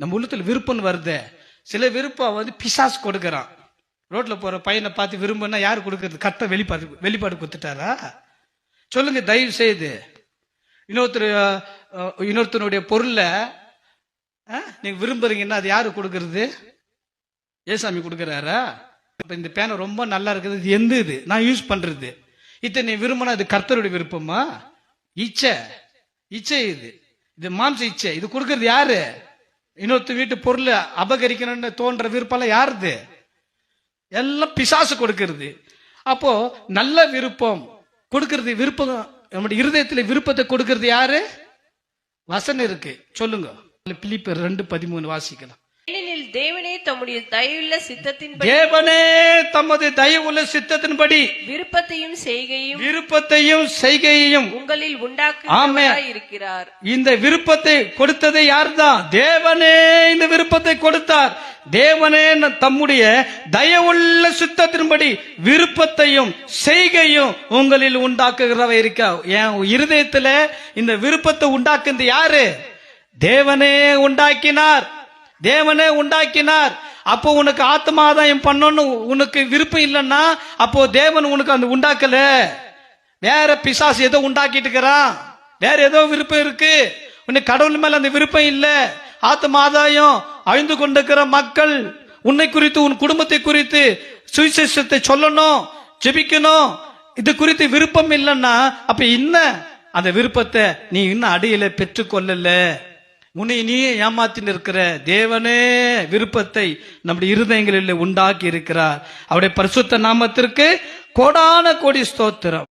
நம்ம உள்ளத்துல விருப்பம்னு வருது. சில விருப்பம் பிசாசு கொடுக்கறான். ரோட்ல போற பையனை பார்த்து விரும்புனா யாரு கொடுக்கறது? கத்த வெளிப்பாடு கொடுத்துட்டாரா? சொல்லுங்க தயவு செய்து. இன்னொருத்தனுடைய பொருளை நீங்க விரும்புறீங்கன்னா அது யாரு கொடுக்கறது? ஏசாமி கொடுக்கறாரா? இப்ப இந்த பேனை ரொம்ப நல்லா இருக்குது, இது எந்த இது நான் யூஸ் பண்றது, நீ விரும்பினா அது கர்த்தருடைய விருப்பமா? இச்சை இது மாம்ச இச்சை. இது கொடுக்கறது யாரு? இன்னொருத்த வீட்டு பொருளை அபகரிக்கணும்னு தோன்ற விருப்பம் யாருது? எல்லாம் பிசாசு கொடுக்கிறது. அப்போ நல்ல விருப்பம் கொடுக்கிறது, விருப்பம் நம்முடைய இருதயத்துல விருப்பத்தை கொடுக்கிறது யாரு? வசனம் இருக்கு, சொல்லுங்க. பிலிப்பியர் 2:13 வாசிக்கலாம். ஏனெனில் தேவனே தம்முடைய தயவுள்ள சித்தத்தின்படி விருப்பத்தையும் செய்கையையும் உங்களில் உண்டாக்குகிறவராய் இருக்கிறார். இந்த விருப்பத்தை கொடுத்தது யார்தான்? தேவனே இந்த விருப்பத்தை கொடுத்தார். தேவனே தம்முடைய தயவுள்ள சித்தத்தின்படி விருப்பத்தையும் செய்கையும் உங்களில் உண்டாக்குகிறவ இருக்கா. என் இருதயத்துல இந்த விருப்பத்தை உண்டாக்குறது யாரு? தேவனே உண்டாக்கினார். அப்போ உனக்கு ஆத்மாதாயம் பண்ணணும் உனக்கு விருப்பம் இல்லைன்னா அப்போ தேவன் உனக்கு அந்த உண்டாக்கல. வேற பிசாசு ஏதோ உண்டாக்கிட்டு இருக்கிறான், வேற ஏதோ விருப்பம் இருக்கு. உனக்கு கடவுள் மேல அந்த விருப்பம் இல்ல. ஆத்மாதாயம் அழிந்து கொண்டிருக்கிற மக்கள் உன்னை குறித்து உன் குடும்பத்தை குறித்து சுவிசேஷத்தை சொல்லணும், ஜெபிக்கணும், இது குறித்து விருப்பம் இல்லைன்னா அப்ப இன்னும் அந்த விருப்பத்தை நீ இன்னும் அடையில பெற்றுக்கொள்ளல. உன்னை நீயே ஏமாத்தின்னு இருக்கிற. தேவனே விருப்பத்தை நம்முடைய இருதயங்களில் உண்டாக்கி இருக்கிறார். அவருடைய பரிசுத்த நாமத்திற்கு கோடான கோடி ஸ்தோத்திரம்.